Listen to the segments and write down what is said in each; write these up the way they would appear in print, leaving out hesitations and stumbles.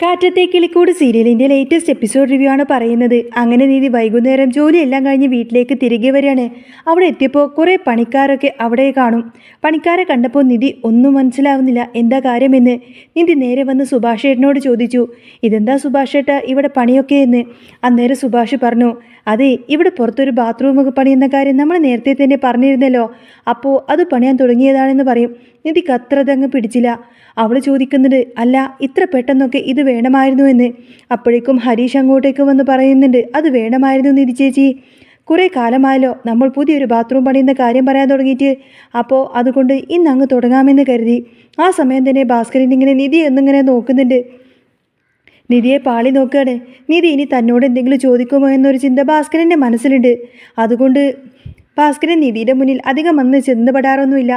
കാറ്റത്തെ കിളിക്കൂട് സീരിയലിൻ്റെ latest episode review ആണ് പറയുന്നത്. അങ്ങനെ നീതി വൈകുന്നേരം ജോലിയെല്ലാം കഴിഞ്ഞ് വീട്ടിലേക്ക് തിരികെ വരികയാണ്. അവിടെ എത്തിയപ്പോൾ കുറേ പണിക്കാരൊക്കെ അവിടെ കാണും. പണിക്കാരെ കണ്ടപ്പോൾ നിധി ഒന്നും മനസ്സിലാവുന്നില്ല എന്താ കാര്യമെന്ന്. നിധി നേരെ വന്ന് സുഭാഷ് ഏട്ടനോട് ചോദിച്ചു, ഇതെന്താ സുഭാഷ് ഏട്ടാ ഇവിടെ പണിയൊക്കെ എന്ന്. അന്നേരം സുഭാഷ് പറഞ്ഞു, അതെ ഇവിടെ പുറത്തൊരു ബാത്റൂമൊക്കെ പണിയുന്ന കാര്യം നമ്മൾ നേരത്തെ തന്നെ പറഞ്ഞിരുന്നല്ലോ, അപ്പോൾ അത് പണിയാൻ തുടങ്ങിയതാണെന്ന് പറയും. നിധിക്ക് അത്ര അതങ്ങ് പിടിച്ചില്ല. അവൾ ചോദിക്കുന്നുണ്ട്, അല്ല ഇത്ര പെട്ടെന്നൊക്കെ ഇത് വേണമായിരുന്നു എന്ന്. അപ്പോഴേക്കും ഹരീഷ് അങ്ങോട്ടേക്ക് വന്ന് പറയുന്നുണ്ട്, അത് വേണമായിരുന്നു നിധി ചേച്ചി, കുറേ കാലമായല്ലോ നമ്മൾ പുതിയൊരു ബാത്റൂം പണിയുന്ന കാര്യം പറയാൻ തുടങ്ങിയിട്ട്, അപ്പോൾ അതുകൊണ്ട് ഇന്ന് അങ്ങ് തുടങ്ങാമെന്ന് കരുതി. ആ സമയം തന്നെ ഭാസ്കരൻ ഇങ്ങനെ നിധി എന്നിങ്ങനെ നോക്കുന്നുണ്ട്. നിധിയെ പാളി നോക്കുകയാണ്. നിധി ഇനി തന്നോട് എന്തെങ്കിലും ചോദിക്കുമോ എന്നൊരു ചിന്ത ഭാസ്കരൻ്റെ മനസ്സിലുണ്ട്. അതുകൊണ്ട് ഭാസ്കരൻ നിധിയുടെ മുന്നിൽ അധികം വന്ന് ചെന്നുപെടാറൊന്നുമില്ല.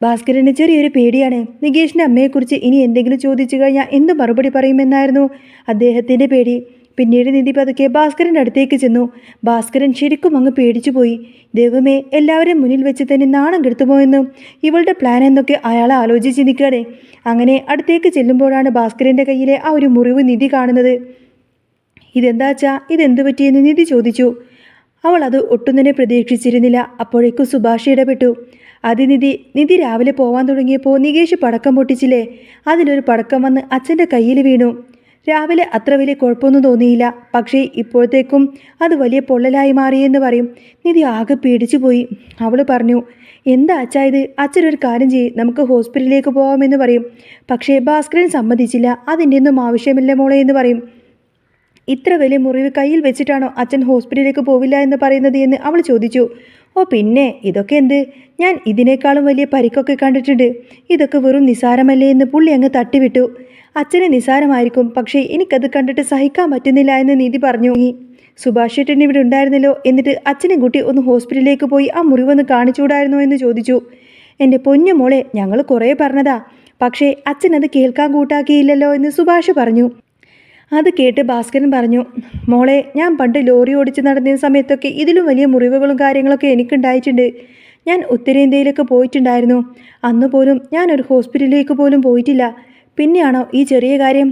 ഭാസ്കരന് ചെറിയൊരു പേടിയാണ്. നികേഷിൻ്റെ അമ്മയെക്കുറിച്ച് ഇനി എന്തെങ്കിലും ചോദിച്ചു കഴിഞ്ഞാൽ എന്ത് മറുപടി പറയുമെന്നായിരുന്നു അദ്ദേഹത്തിൻ്റെ പേടി. പിന്നീട് നിധി പതുക്കെ ഭാസ്കരൻ്റെ അടുത്തേക്ക് ചെന്നു. ഭാസ്കരൻ ശരിക്കും അങ്ങ് പേടിച്ചു പോയി. ദൈവമേ, എല്ലാവരും മുന്നിൽ വെച്ച് തന്നെ നാണം കെടുത്തുമോ എന്നും ഇവളുടെ പ്ലാൻ എന്നൊക്കെ അയാൾ ആലോചിച്ച് നിൽക്കുകയാണ്. അങ്ങനെ അടുത്തേക്ക് ചെല്ലുമ്പോഴാണ് ഭാസ്കരൻ്റെ കയ്യിലെ ആ ഒരു മുറിവ് നിധി കാണുന്നത്. ഇതെന്താച്ചാ, ഇതെന്ത് പറ്റിയെന്ന് നിധി ചോദിച്ചു. അവൾ അത് ഒട്ടും തന്നെ പ്രതീക്ഷിച്ചിരുന്നില്ല. അപ്പോഴേക്കും സുഭാഷ് ഇടപെട്ടു. നിധി രാവിലെ പോവാൻ തുടങ്ങിയപ്പോൾ നികേഷ് പടക്കം പൊട്ടിച്ചില്ലേ, അതിലൊരു പടക്കം വന്ന് അച്ഛൻ്റെ കയ്യിൽ വീണു. രാവിലെ അത്ര വലിയ കുഴപ്പമൊന്നും തോന്നിയില്ല, പക്ഷേ ഇപ്പോഴത്തേക്കും അത് വലിയ പൊള്ളലായി മാറിയെന്ന് പറയും. നിധി ആകെ പേടിച്ചു പോയി. അവൾ പറഞ്ഞു, എന്താ അച്ഛാ ഇത്, അച്ഛനൊരു കാര്യം ചെയ്യ്, നമുക്ക് ഹോസ്പിറ്റലിലേക്ക് പോകാമെന്ന് പറയും. പക്ഷേ ഭാസ്കരൻ സമ്മതിച്ചില്ല. അതിൻ്റെ ഒന്നും ആവശ്യമില്ല മോളെ എന്ന് പറയും. ഇത്ര വലിയ മുറിവ് കയ്യിൽ വെച്ചിട്ടാണോ അച്ഛൻ ഹോസ്പിറ്റലിലേക്ക് പോവില്ല എന്ന് പറയുന്നത് എന്ന് അവൾ ചോദിച്ചു. ഓ പിന്നെ, ഇതൊക്കെ എന്ത്, ഞാൻ ഇതിനേക്കാളും വലിയ പരിക്കൊക്കെ കണ്ടിട്ടുണ്ട്, ഇതൊക്കെ വെറും നിസാരമല്ലേ എന്ന് പുള്ളി അങ്ങ് തട്ടിവിട്ടു. അച്ഛന് നിസാരമായിരിക്കും, പക്ഷേ എനിക്കത് കണ്ടിട്ട് സഹിക്കാൻ പറ്റുന്നില്ല എന്ന് നിധി പറഞ്ഞു. സുഭാഷ് ഏട്ടൻ ഇവിടെ ഉണ്ടായിരുന്നല്ലോ, എന്നിട്ട് അച്ഛനെ കൂട്ടി ഒന്ന് ഹോസ്പിറ്റലിലേക്ക് പോയി ആ മുറിവൊന്ന് കാണിച്ചുകൂടായിരുന്നോ എന്ന് ചോദിച്ചു. എൻ്റെ പൊന്നു മോളെ, ഞങ്ങൾ കുറേ പറഞ്ഞതാ, പക്ഷേ അച്ഛൻ അത് കേൾക്കാൻ കൂട്ടാക്കിയില്ലല്ലോ എന്ന് സുഭാഷ് പറഞ്ഞു. അത് കേട്ട് ഭാസ്കരൻ പറഞ്ഞു, മോളെ, ഞാൻ പണ്ട് ലോറി ഓടിച്ച് നടന്ന സമയത്തൊക്കെ ഇതിലും വലിയ മുറിവുകളും കാര്യങ്ങളൊക്കെ എനിക്കുണ്ടായിട്ടുണ്ട്. ഞാൻ ഉത്തരേന്ത്യയിലൊക്കെ പോയിട്ടുണ്ടായിരുന്നു. അന്ന് പോലും ഞാനൊരു ഹോസ്പിറ്റലിലേക്ക് പോലും പോയിട്ടില്ല. പിന്നെയാണോ ഈ ചെറിയ കാര്യം?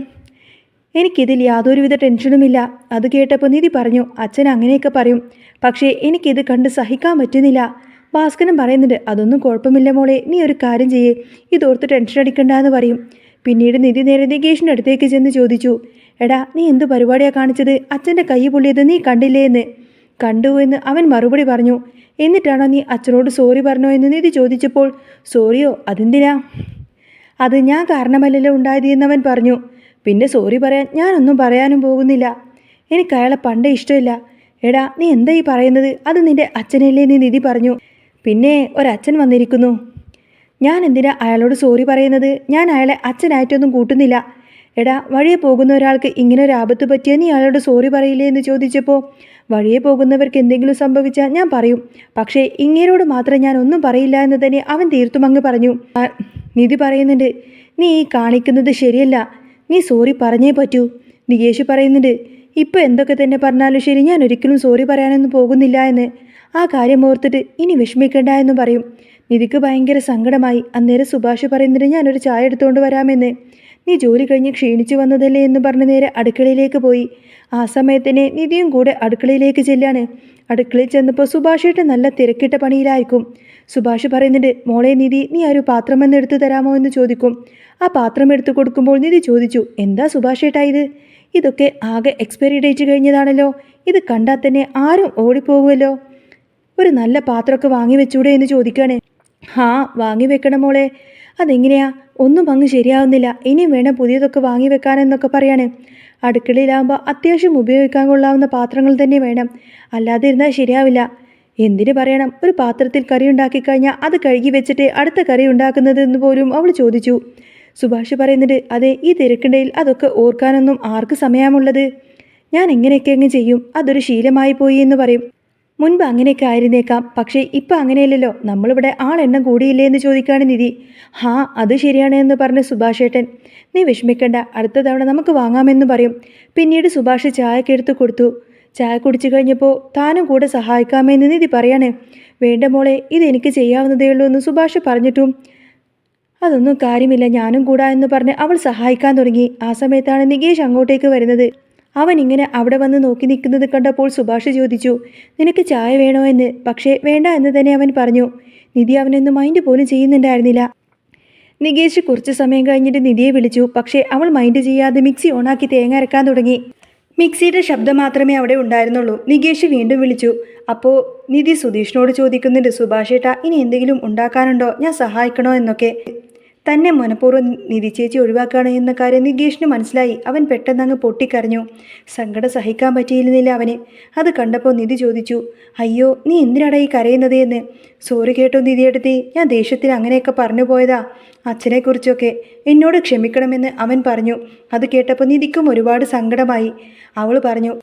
എനിക്കിതിൽ യാതൊരുവിധ ടെൻഷനുമില്ല. അത് കേട്ടപ്പോൾ നിധി പറഞ്ഞു, അച്ഛൻ അങ്ങനെയൊക്കെ പറയും, പക്ഷേ എനിക്കിത് കണ്ട് സഹിക്കാൻ പറ്റുന്നില്ല. ഭാസ്കരൻ പറയുന്നുണ്ട്, അതൊന്നും കുഴപ്പമില്ല മോളെ, നീ ഒരു കാര്യം ചെയ്യേ, ഇതോർത്ത് ടെൻഷൻ അടിക്കണ്ട എന്ന് പറയും. പിന്നീട് നിധി നേരെ നികേഷിൻ്റെ അടുത്തേക്ക് ചെന്ന് ചോദിച്ചു, എടാ നീ എന്ത് പരിപാടിയാണ് കാണിച്ചത്, അച്ഛൻ്റെ കൈ പൊള്ളിയത് നീ കണ്ടില്ലേ എന്ന്. കണ്ടു എന്ന് അവൻ മറുപടി പറഞ്ഞു. എന്നിട്ടാണോ നീ അച്ഛനോട് സോറി പറഞ്ഞോ എന്ന് നിധി ചോദിച്ചപ്പോൾ, സോറിയോ, അതെന്തിനാ, അത് ഞാൻ കാരണമല്ലല്ലോ ഉണ്ടായത് എന്നവൻ പറഞ്ഞു. പിന്നെ സോറി പറയാൻ ഞാനൊന്നും പറയാനും പോകുന്നില്ല, എനിക്ക് അയാളെ പണ്ടേ ഇഷ്ടമില്ല. എടാ നീ എന്താ ഈ പറയുന്നത്, അത് നിൻ്റെ അച്ഛനല്ലേ എന്ന് നിധി പറഞ്ഞു. പിന്നെ ഒരച്ഛൻ വന്നിരിക്കുന്നു, ഞാൻ എന്തിനാ അയാളോട് സോറി പറയുന്നത്, ഞാൻ അയാളെ അച്ഛനായിട്ടൊന്നും കൂട്ടുന്നില്ല. എടാ വഴിയെ പോകുന്ന ഒരാൾക്ക് ഇങ്ങനെ ഒരു ആപത്ത് പറ്റിയാൽ നീ അയാളോട് സോറി പറയില്ലേ എന്ന് ചോദിച്ചപ്പോൾ, വഴിയെ പോകുന്നവർക്ക് എന്തെങ്കിലും സംഭവിച്ചാൽ ഞാൻ പറയും, പക്ഷേ ഇങ്ങേരോട് മാത്രം ഞാൻ ഒന്നും പറയില്ല എന്ന് തന്നെ അവൻ തീർത്തും അങ്ങ് പറഞ്ഞു. നിധി പറയുന്നുണ്ട്, നീ ഈ കാണിക്കുന്നത് ശരിയല്ല, നീ സോറി പറഞ്ഞേ പറ്റൂ. നികേഷ് പറയുന്നുണ്ട്, ഇപ്പോൾ എന്തൊക്കെ തന്നെ പറഞ്ഞാലും ശരി, ഞാൻ ഒരിക്കലും സോറി പറയാനൊന്നും പോകുന്നില്ല എന്ന്. ആ കാര്യം ഓർത്തിട്ട് ഇനി വിഷമിക്കണ്ട എന്നും പറയും. നിധിക്ക് ഭയങ്കര സങ്കടമായി. അന്നേരം സുഭാഷ് പറയുന്നുണ്ട്, ഞാനൊരു ചായ എടുത്തുകൊണ്ട് വരാമെന്ന്. നീ ജോലി കഴിഞ്ഞ് ക്ഷീണിച്ചു വന്നതല്ലേ എന്ന് പറഞ്ഞ് നേരെ അടുക്കളയിലേക്ക് പോയി. ആ സമയത്തന്നെ നിധിയും കൂടെ അടുക്കളയിലേക്ക് ചെല്ലാണ്. അടുക്കളയിൽ ചെന്നപ്പോൾ സുഭാഷേട്ട് നല്ല തിരക്കിട്ട പണിയിലായിരിക്കും. സുഭാഷ് പറയുന്നുണ്ട്, മോളെ നിധി, നീ ആ ഒരു പാത്രം എന്ന് എടുത്തു തരാമോ എന്ന് ചോദിക്കും. ആ പാത്രം എടുത്തു കൊടുക്കുമ്പോൾ നിധി ചോദിച്ചു, എന്താ സുഭാഷേട്ടാ ഇത്, ഇതൊക്കെ ആകെ എക്സ്പയറി ഡേറ്റ് കഴിഞ്ഞതാണല്ലോ, ഇത് കണ്ടാൽ തന്നെ ആരും ഓടിപ്പോകുമല്ലോ, ഒരു നല്ല പാത്രമൊക്കെ വാങ്ങി വെച്ചൂടെ എന്ന് ചോദിക്കുകയാണ്. വാങ്ങി വെക്കണം മോളെ, അതെങ്ങനെയാ, ഒന്നും അങ്ങ് ശരിയാവുന്നില്ല, ഇനിയും വേണം പുതിയതൊക്കെ വാങ്ങി വെക്കാനെന്നൊക്കെ പറയാണ്. അടുക്കളയിലാകുമ്പോൾ അത്യാവശ്യം ഉപയോഗിക്കാൻ കൊള്ളാവുന്ന പാത്രങ്ങൾ തന്നെ വേണം, അല്ലാതെ ഇരുന്നാൽ ശരിയാവില്ല. എന്തിനു പറയണം, ഒരു പാത്രത്തിൽ കറി ഉണ്ടാക്കിക്കഴിഞ്ഞാൽ അത് കഴുകി വെച്ചിട്ട് അടുത്ത കറി ഉണ്ടാക്കുന്നത് എന്ന് പോലും അവൾ ചോദിച്ചു. സുഭാഷ് പറയുന്നുണ്ട്, അതെ, ഈ തിരക്കിടയിൽ അതൊക്കെ ഓർക്കാനൊന്നും ആർക്ക് സമയമുള്ളത്, ഞാൻ എങ്ങനെയൊക്കെ അങ്ങ് ചെയ്യും, അതൊരു ശീലമായി പോയി എന്ന് പറയും. മുൻപ് അങ്ങനെയൊക്കെ ആയിരുന്നേക്കാം, പക്ഷേ ഇപ്പം അങ്ങനെയല്ലല്ലോ, നമ്മളിവിടെ ആളെണ്ണം കൂടിയില്ലേ എന്ന് ചോദിക്കുകയാണ് നിധി. അത് ശരിയാണ് എന്ന് പറഞ്ഞ് സുഭാഷ് ഏട്ടൻ, നീ വിഷമിക്കണ്ട, അടുത്ത തവണ നമുക്ക് വാങ്ങാമെന്ന് പറയും. പിന്നീട് സുഭാഷ് ചായക്ക് എടുത്ത് കൊടുത്തു. ചായ കുടിച്ചു കഴിഞ്ഞപ്പോൾ താനും കൂടെ സഹായിക്കാമെന്ന് നിധി പറയാണ്. വേണ്ട മോളെ, ഇതെനിക്ക് ചെയ്യാവുന്നതേ ഉള്ളൂ എന്ന് സുഭാഷ് പറഞ്ഞിട്ടും അതൊന്നും കാര്യമില്ല, ഞാനും കൂടാ എന്ന് പറഞ്ഞ് അവൾ സഹായിക്കാൻ തുടങ്ങി. ആ സമയത്താണ് നികേഷ് അങ്ങോട്ടേക്ക് വരുന്നത്. അവൻ ഇങ്ങനെ അവിടെ വന്ന് നോക്കി നിൽക്കുന്നത് കണ്ടപ്പോൾ സുഭാഷ് ചോദിച്ചു, നിനക്ക് ചായ വേണോ എന്ന്. പക്ഷേ വേണ്ട എന്ന് തന്നെ അവൻ പറഞ്ഞു. നിധി അവനൊന്നും മൈൻഡ് പോലും ചെയ്യുന്നുണ്ടായിരുന്നില്ല. നികേഷ് കുറച്ച് സമയം കഴിഞ്ഞിട്ട് നിധിയെ വിളിച്ചു. പക്ഷേ അവൾ മൈൻഡ് ചെയ്യാതെ മിക്സി ഓണാക്കി തേങ്ങ അരക്കാൻ തുടങ്ങി. മിക്സിയുടെ ശബ്ദം മാത്രമേ അവിടെ ഉണ്ടായിരുന്നുള്ളൂ. നികേഷ് വീണ്ടും വിളിച്ചു. അപ്പോൾ നിധി സുധീഷിനോട് ചോദിക്കുന്നുണ്ട്, സുഭാഷേട്ടാ ഇനി എന്തെങ്കിലും ഉണ്ടാക്കാനുണ്ടോ, ഞാൻ സഹായിക്കണോ എന്നൊക്കെ. തന്നെ മനഃപൂർവ്വം നിധി ചേച്ചി ഒഴിവാക്കുകയാണ് എന്ന കാര്യം നികേഷിന് മനസ്സിലായി. അവൻ പെട്ടെന്നങ്ങ് പൊട്ടിക്കരഞ്ഞു. സങ്കടം സഹിക്കാൻ പറ്റിയിരുന്നില്ല അവന്. അത് കണ്ടപ്പോൾ നിധി ചോദിച്ചു, അയ്യോ നീ എന്തിനാടാ ഈ കരയുന്നത് എന്ന്. സോറി കേട്ടോ നിധിയെടുത്തി, ഞാൻ ദേഷ്യത്തിൽ അങ്ങനെയൊക്കെ പറഞ്ഞു പോയതാ. അച്ഛനെക്കുറിച്ചൊക്കെ എന്നോട് ക്ഷമിക്കണമെന്ന് അവൻ പറഞ്ഞു. അത് കേട്ടപ്പോൾ നിധിക്കും ഒരുപാട് സങ്കടമായി. അവൾ പറഞ്ഞു,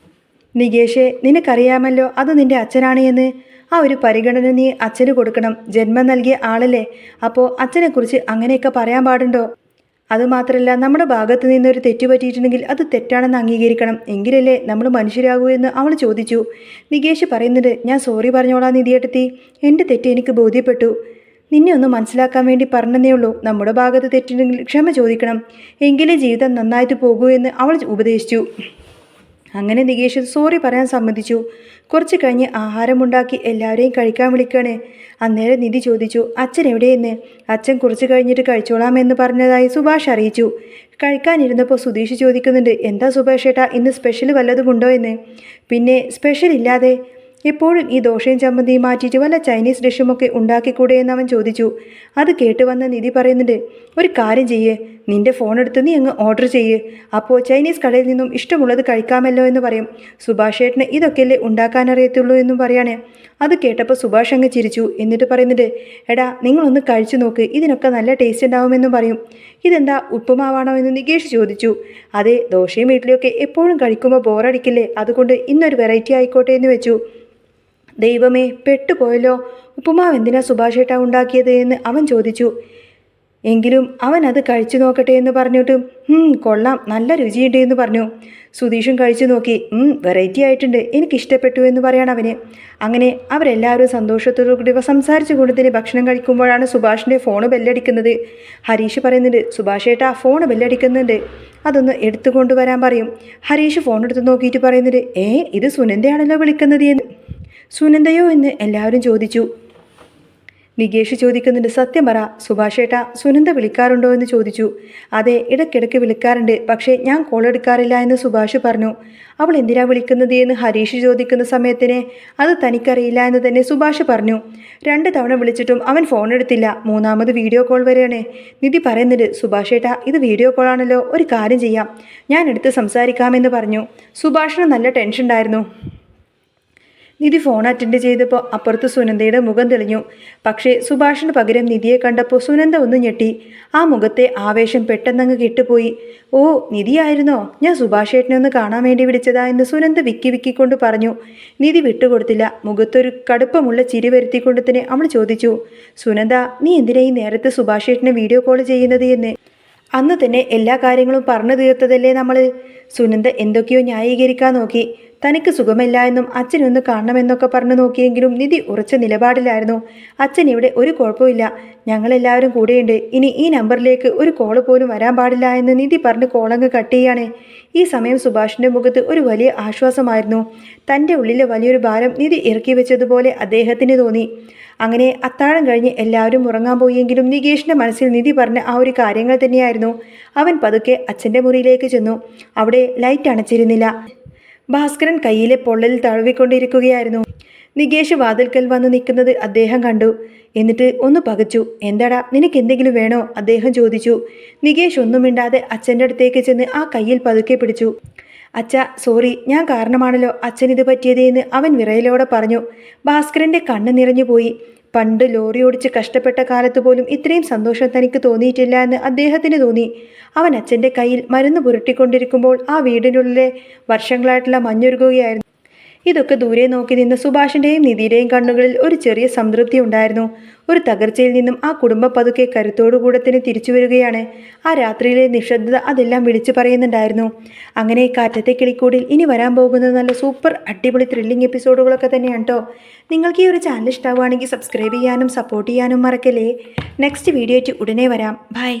നികേഷേ നിനക്കറിയാമല്ലോ അത് നിന്റെ അച്ഛനാണ് എന്ന്. ആ ഒരു പരിഗണന നീ അച്ഛന് കൊടുക്കണം. ജന്മം നൽകിയ ആളല്ലേ. അപ്പോൾ അച്ഛനെക്കുറിച്ച് അങ്ങനെയൊക്കെ പറയാൻ പാടുണ്ടോ? അതുമാത്രമല്ല, നമ്മുടെ ഭാഗത്ത് നിന്നൊരു തെറ്റ് പറ്റിയിട്ടുണ്ടെങ്കിൽ അത് തെറ്റാണെന്ന് അംഗീകരിക്കണം. എങ്കിലല്ലേ നമ്മൾ മനുഷ്യരാകൂ എന്ന് അവൾ ചോദിച്ചു. നികേഷ് പറയുന്നുണ്ട്, ഞാൻ സോറി പറഞ്ഞോളാം നിധിയേട്ടത്തി, എൻ്റെ തെറ്റ് എനിക്ക് ബോധ്യപ്പെട്ടു. നിന്നെ ഒന്ന് മനസ്സിലാക്കാൻ വേണ്ടി പറഞ്ഞതേ ഉള്ളൂ. നമ്മുടെ ഭാഗത്ത് തെറ്റുണ്ടെങ്കിൽ ക്ഷമ ചോദിക്കണം, എങ്കിലേ ജീവിതം നന്നായിട്ട് പോകൂ എന്ന് അവൾ ഉപദേശിച്ചു. അങ്ങനെ നികേഷ് സോറി പറയാൻ സമ്മതിച്ചു. കുറച്ച് കഴിഞ്ഞ് ആഹാരമുണ്ടാക്കി എല്ലാവരെയും കഴിക്കാൻ വിളിക്കുകയാണ്. അന്നേരം നിധി ചോദിച്ചു, അച്ഛൻ എവിടെയെന്ന്. അച്ഛൻ കുറച്ച് കഴിഞ്ഞിട്ട് കഴിച്ചോളാമെന്ന് പറഞ്ഞതായി സുഭാഷ് അറിയിച്ചു. കഴിക്കാനിരുന്നപ്പോൾ സുധീഷ് ചോദിക്കുന്നുണ്ട്, എന്താ സുഭാഷ് ഏട്ടാ ഇന്ന് സ്പെഷ്യൽ വല്ലതുമുണ്ടോ എന്ന്. പിന്നെ സ്പെഷ്യൽ ഇല്ലാതെ എപ്പോഴും ഈ ദോശയും ചമ്മന്തിയും മാറ്റിയിട്ട് വല്ല ചൈനീസ് ഡിഷുമൊക്കെ ഉണ്ടാക്കിക്കൂടെ എന്ന് അവൻ ചോദിച്ചു. അത് കേട്ട് വന്ന നിധി പറയുന്നുണ്ട്, ഒരു കാര്യം ചെയ്യേ, നിന്റെ ഫോൺ എടുത്ത് നീ അങ്ങ് ഓർഡർ ചെയ്യ്. അപ്പോൾ ചൈനീസ് കടയിൽ നിന്നും ഇഷ്ടമുള്ളത് കഴിക്കാമല്ലോ എന്ന് പറയും. സുഭാഷ് ഏട്ടന് ഇതൊക്കെയല്ലേ ഉണ്ടാക്കാനറിയത്തുള്ളൂ എന്നും പറയാണ്. അത് കേട്ടപ്പോൾ സുഭാഷ് അങ്ങ് ചിരിച്ചു. എന്നിട്ട് പറയുന്നുണ്ട്, എടാ നിങ്ങളൊന്ന് കഴിച്ചു നോക്ക്, ഇതിനൊക്കെ നല്ല ടേസ്റ്റ് ഉണ്ടാവുമെന്നും പറയും. ഇതെന്താ ഉപ്പുമാവാണോ എന്ന് നികേഷ് ചോദിച്ചു. അതെ, ദോശയും ഇഡ്ഡലിയൊക്കെ എപ്പോഴും കഴിക്കുമ്പോൾ ബോറടിക്കില്ലേ, അതുകൊണ്ട് ഇന്നൊരു വെറൈറ്റി ആയിക്കോട്ടെ എന്ന് വെച്ചു. ദൈവമേ പെട്ടുപോയല്ലോ, ഉപ്പുമാവ് എന്തിനാ സുഭാഷേട്ടാ ഉണ്ടാക്കിയത് എന്ന് അവൻ ചോദിച്ചു. എങ്കിലും അവൻ അത് കഴിച്ചു നോക്കട്ടെ എന്ന് പറഞ്ഞിട്ട് കൊള്ളാം, നല്ല രുചിയുണ്ട് എന്ന് പറഞ്ഞു. സുധീഷും കഴിച്ചു നോക്കി. വെറൈറ്റി ആയിട്ടുണ്ട്, എനിക്കിഷ്ടപ്പെട്ടു എന്ന് പറയണം അവന്. അങ്ങനെ അവരെല്ലാവരും സന്തോഷത്തോടു കൂടി സംസാരിച്ചു കൊണ്ട് തന്നെ ഭക്ഷണം കഴിക്കുമ്പോഴാണ് സുഭാഷിൻ്റെ ഫോണ് ബെല്ലടിക്കുന്നത്. ഹരീഷ് പറയുന്നുണ്ട്, സുഭാഷേട്ടാ ഫോണ് ബെല്ലടിക്കുന്നുണ്ട്, അതൊന്ന് എടുത്തു കൊണ്ടുവരാൻ പറയും. ഹരീഷ് ഫോൺ എടുത്ത് നോക്കിയിട്ട് പറയുന്നുണ്ട്, ഇത് സുനന്ദയാണല്ലോ വിളിക്കുന്നത് എന്ന്. സുനന്ദയോ എന്ന് എല്ലാവരും ചോദിച്ചു. നികേഷ് ചോദിക്കുന്നുണ്ട്, സത്യം പറ സുഭാഷേട്ടാ, സുനന്ദ വിളിക്കാറുണ്ടോ എന്ന് ചോദിച്ചു. അതെ, ഇടയ്ക്കിടയ്ക്ക് വിളിക്കാറുണ്ട്, പക്ഷേ ഞാൻ കോൾ എടുക്കാറില്ല എന്ന് സുഭാഷ് പറഞ്ഞു. അവൾ എന്തിനാ വിളിക്കുന്നത് എന്ന് ഹരീഷ് ചോദിക്കുന്ന സമയത്തിന് അത് തനിക്കറിയില്ല എന്ന് തന്നെ സുഭാഷ് പറഞ്ഞു. 2 തവണ വിളിച്ചിട്ടും അവൻ ഫോൺ എടുത്തില്ല. 3ാമത് വീഡിയോ കോൾ വരെയാണ്. നിധി പറയുന്നുണ്ട്, സുഭാഷേട്ടാ ഇത് വീഡിയോ കോളാണല്ലോ, ഒരു കാര്യം ചെയ്യാം, ഞാൻ എടുത്ത് സംസാരിക്കാമെന്ന് പറഞ്ഞു. സുഭാഷിന് നല്ല ടെൻഷൻ ഉണ്ടായിരുന്നു. നിധി ഫോൺ അറ്റൻഡ് ചെയ്തപ്പോൾ അപ്പുറത്ത് സുനന്ദയുടെ മുഖം തെളിഞ്ഞു. പക്ഷേ സുഭാഷിന് പകരം നിധിയെ കണ്ടപ്പോൾ സുനന്ദ ഒന്ന് ഞെട്ടി. ആ മുഖത്തെ ആവേശം പെട്ടെന്നങ്ങ് കെട്ടുപോയി. ഓ നിധിയായിരുന്നോ, ഞാൻ സുഭാഷേട്ടനെ ഒന്ന് കാണാൻ വേണ്ടി വിളിച്ചതാ എന്ന് സുനന്ദ വിക്കിക്കൊണ്ട് പറഞ്ഞു. നിധി വിട്ടുകൊടുത്തില്ല. മുഖത്തൊരു കടുപ്പമുള്ള ചിരി വരുത്തിക്കൊണ്ട് തന്നെ അവൾ ചോദിച്ചു, സുനന്ദ നീ എന്തിനാ ഈ നേരത്തെ സുഭാഷേട്ടനെ വീഡിയോ കോൾ ചെയ്യുന്നത് എന്ന്. അന്ന് തന്നെ എല്ലാ കാര്യങ്ങളും പറഞ്ഞു തീർത്തതല്ലേ നമ്മൾ. സുനന്ദ എന്തൊക്കെയോ ന്യായീകരിക്കാൻ നോക്കി. തനിക്ക് സുഖമില്ല എന്നും അച്ഛനൊന്ന് കാണണമെന്നൊക്കെ പറഞ്ഞു നോക്കിയെങ്കിലും നിധി ഉറച്ച നിലപാടിലായിരുന്നു. അച്ഛൻ ഇവിടെ ഒരു കുഴപ്പമില്ല, ഞങ്ങളെല്ലാവരും കൂടെയുണ്ട്, ഇനി ഈ നമ്പറിലേക്ക് ഒരു കോള് പോലും വരാൻ പാടില്ല എന്ന് നിധി പറഞ്ഞ് കോളങ്ങ് കട്ട് ചെയ്യാണ്. ഈ സമയം സുഭാഷിൻ്റെ മുഖത്ത് ഒരു വലിയ ആശ്വാസമായിരുന്നു. തൻ്റെ ഉള്ളിലെ വലിയൊരു ഭാരം നിധി ഇറക്കി വെച്ചതുപോലെ അദ്ദേഹത്തിന് തോന്നി. അങ്ങനെ അത്താഴം കഴിഞ്ഞ് എല്ലാവരും ഉറങ്ങാൻ പോയെങ്കിലും നികേഷിൻ്റെ മനസ്സിൽ നിധി പറഞ്ഞ ആ ഒരു കാര്യങ്ങൾ തന്നെയായിരുന്നു. അവൻ പതുക്കെ അച്ഛൻ്റെ മുറിയിലേക്ക് ചെന്നു. അവിടെ ലൈറ്റ് അണച്ചിരുന്നില്ല. ഭാസ്കരൻ കയ്യിലെ പൊള്ളൽ തഴുവിക്കൊണ്ടിരിക്കുകയായിരുന്നു. നികേഷ് വാതിൽക്കൽ വന്ന് നിൽക്കുന്നത് അദ്ദേഹം കണ്ടു. എന്നിട്ട് ഒന്ന് പകച്ചു. എന്താടാ, നിനക്ക് എന്തെങ്കിലും വേണോ അദ്ദേഹം ചോദിച്ചു. നികേഷ് ഒന്നും മിണ്ടാതെ അച്ഛൻ്റെ അടുത്തേക്ക് ചെന്ന് ആ കയ്യിൽ പതുക്കെ പിടിച്ചു. അച്ഛ സോറി, ഞാൻ കാരണമാണല്ലോ അച്ഛനിത് പറ്റിയത് എന്ന് അവൻ വിറയലോടെ പറഞ്ഞു. ഭാസ്കരൻ്റെ കണ്ണ് നിറഞ്ഞു പോയി. പണ്ട് ലോറി ഓടിച്ച് കഷ്ടപ്പെട്ട കാലത്ത് പോലും ഇത്രയും സന്തോഷം തനിക്ക് തോന്നിയിട്ടില്ല എന്ന് അദ്ദേഹത്തിന് തോന്നി. അവൻ അച്ഛൻ്റെ കയ്യിൽ മരുന്ന് പുരട്ടിക്കൊണ്ടിരിക്കുമ്പോൾ ആ വീടിനുള്ളിലെ വർഷങ്ങളായിട്ടുള്ള മഞ്ഞുരുകുകയായിരുന്നു. ഇതൊക്കെ ദൂരെ നോക്കി നിന്ന് സുഭാഷിൻ്റെയും നിധിയുടെയും കണ്ണുകളിൽ ഒരു ചെറിയ സംതൃപ്തി ഉണ്ടായിരുന്നു. ഒരു തകർച്ചയിൽ നിന്നും ആ കുടുംബം പതുക്കെ കരുത്തോടുകൂടെ തന്നെ തിരിച്ചു വരികയാണ്. ആ രാത്രിയിലെ നിശബ്ദത അതെല്ലാം വിളിച്ചു പറയുന്നുണ്ടായിരുന്നു. അങ്ങനെ കാറ്റത്തെ കിളിക്കൂടിൽ ഇനി വരാൻ പോകുന്നത് നല്ല സൂപ്പർ അടിപൊളി ത്രില്ലിംഗ് എപ്പിസോഡുകളൊക്കെ തന്നെയാണ് കേട്ടോ. നിങ്ങൾക്ക് ഈ ഒരു ചാനൽ ഇഷ്ടമാവുകയാണെങ്കിൽ സബ്സ്ക്രൈബ് ചെയ്യാനും സപ്പോർട്ട് ചെയ്യാനും മറക്കല്ലേ. നെക്സ്റ്റ് വീഡിയോ ആയിട്ട് ഉടനെ വരാം. ബൈ.